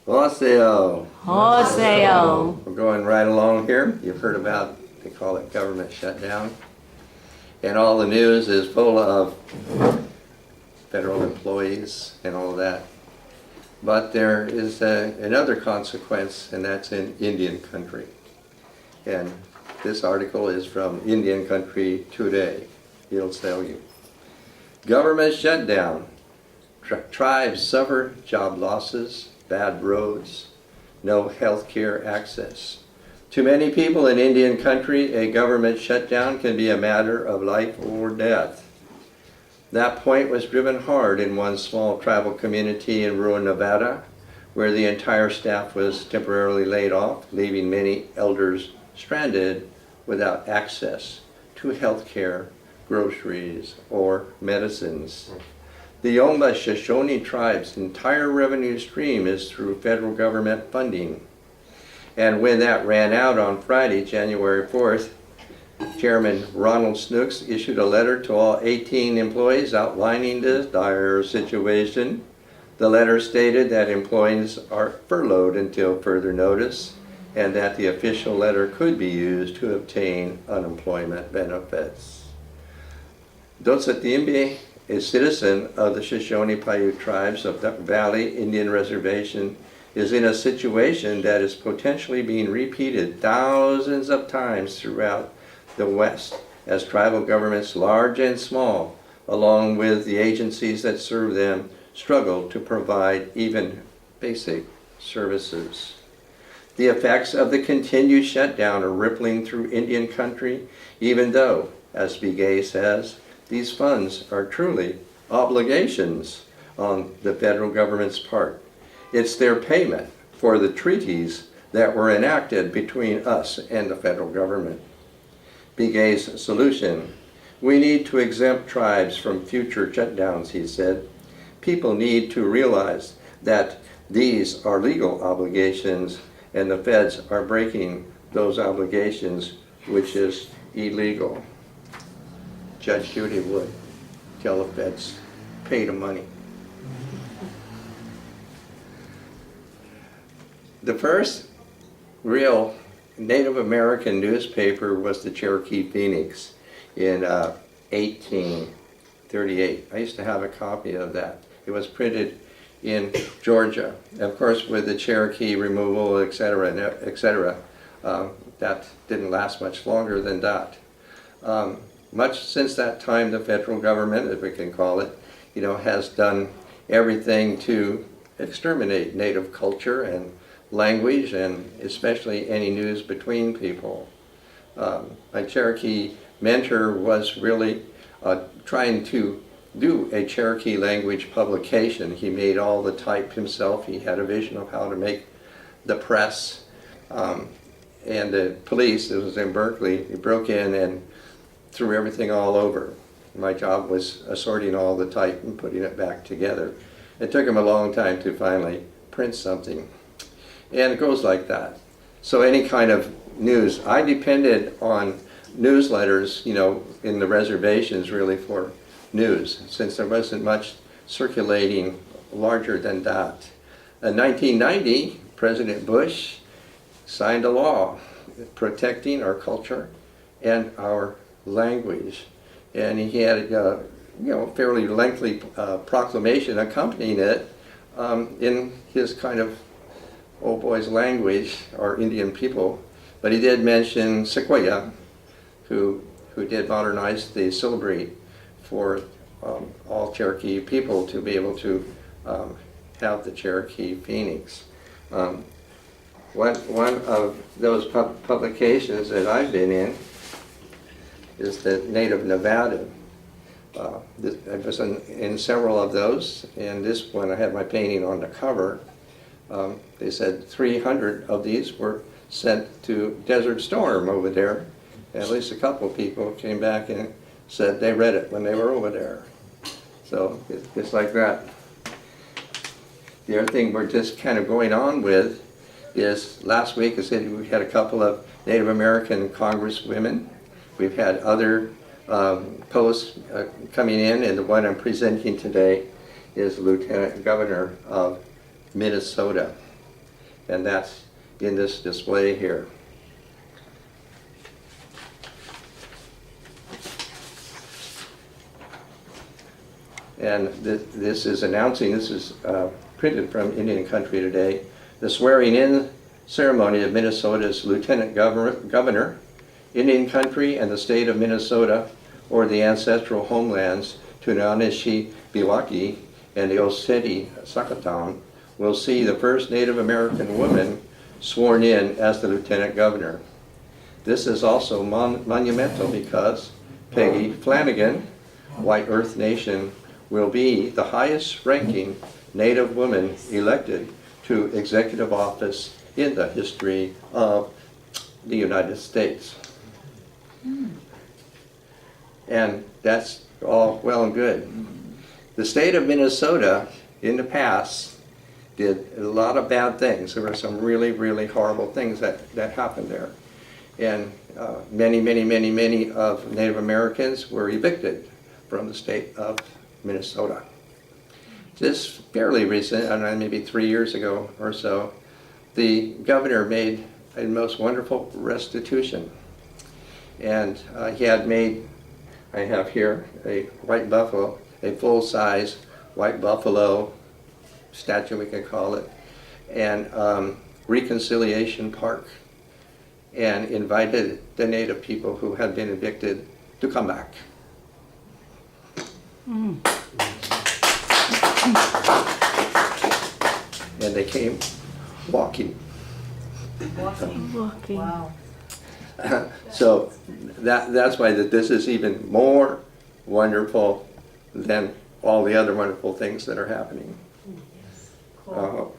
Hoseo. Hoseo. We're going right along here. You've heard about, they call it government shutdown. And all the news is full of federal employees and all of that. But there is another consequence, and that's in Indian country. And this article is from Indian Country Today. It'll tell you. Government shutdown. Tribes suffer job losses, bad roads, no health care access. To many people in Indian country, a government shutdown can be a matter of life or death. That point was driven hard in one small tribal community in rural Nevada, where the entire staff was temporarily laid off, leaving many elders stranded without access to health care, groceries, or medicines. The Yomba Shoshone tribe's entire revenue stream is through federal government funding. And when that ran out on Friday, January 4th, Chairman Ronald Snooks issued a letter to all 18 employees outlining this dire situation. The letter stated that employees are furloughed until further notice and that the official letter could be used to obtain unemployment benefits. Dosatimbe, a citizen of the Shoshone-Paiute tribes of Duck Valley Indian Reservation, is in a situation that is potentially being repeated thousands of times throughout the West as tribal governments, large and small, along with the agencies that serve them, struggle to provide even basic services. The effects of the continued shutdown are rippling through Indian country, even though, as Begay says, these funds are truly obligations on the federal government's part. It's their payment for the treaties that were enacted between us and the federal government. Begay's solution: we need to exempt tribes from future shutdowns, he said. People need to realize that these are legal obligations and the feds are breaking those obligations, which is illegal. Judge Judy would tell the feds, pay the money. The first real Native American newspaper was the Cherokee Phoenix in 1838. I used to have a copy of that. It was printed in Georgia. Of course, with the Cherokee removal, et cetera, that didn't last much longer than that. Much since that time, the federal government, if we can call it, has done everything to exterminate Native culture and language, and especially any news between people. My Cherokee mentor was really trying to do a Cherokee language publication. He made all the type himself. He had a vision of how to make the press. And the police, it was in Berkeley, he broke in and threw everything all over. My job was assorting all the type and putting it back together. It took him a long time to finally print something. And it goes like that. So any kind of news, I depended on newsletters, in the reservations really for news, since there wasn't much circulating larger than that. In 1990, President Bush signed a law protecting our culture and our language. And he had a fairly lengthy proclamation accompanying it in his kind of old boys language, or Indian people, but he did mention Sequoia, who did modernize the syllabary for all Cherokee people to be able to have the Cherokee Phoenix. One of those publications that I've been in is the Native Nevada. I was in several of those, and this one I had my painting on the cover. They said 300 of these were sent to Desert Storm over there. At least a couple of people came back and said they read it when they were over there. So it's like that. The other thing we're just kind of going on with is last week I said we had a couple of Native American congresswomen. We've had other posts coming in, and the one I'm presenting today is Lieutenant Governor of Minnesota. and that's in this display here. And this is announcing, this is printed from Indian Country Today, the swearing-in ceremony of Minnesota's Lieutenant Governor, Indian Country, and the state of Minnesota, or the ancestral homelands to Naunishi, Biwaki, and the Oseti Sakatong, will see the first Native American woman sworn in as the Lieutenant Governor. This is also monumental because Peggy Flanagan, White Earth Nation, will be the highest ranking Native woman elected to executive office in the history of the United States. And that's all well and good. The state of Minnesota in the past did a lot of bad things. There were some really, really horrible things that happened there. And many of Native Americans were evicted from the state of Minnesota. Just fairly recent, I don't know, maybe 3 years ago or so, the governor made a most wonderful restitution. And he had made, I have here, a white buffalo, a full-size white buffalo statue, we could call it, and Reconciliation Park, and invited the Native people who had been evicted to come back. And they came walking. Walking. Wow. So that's why this is even more wonderful than all the other wonderful things that are happening. Cool.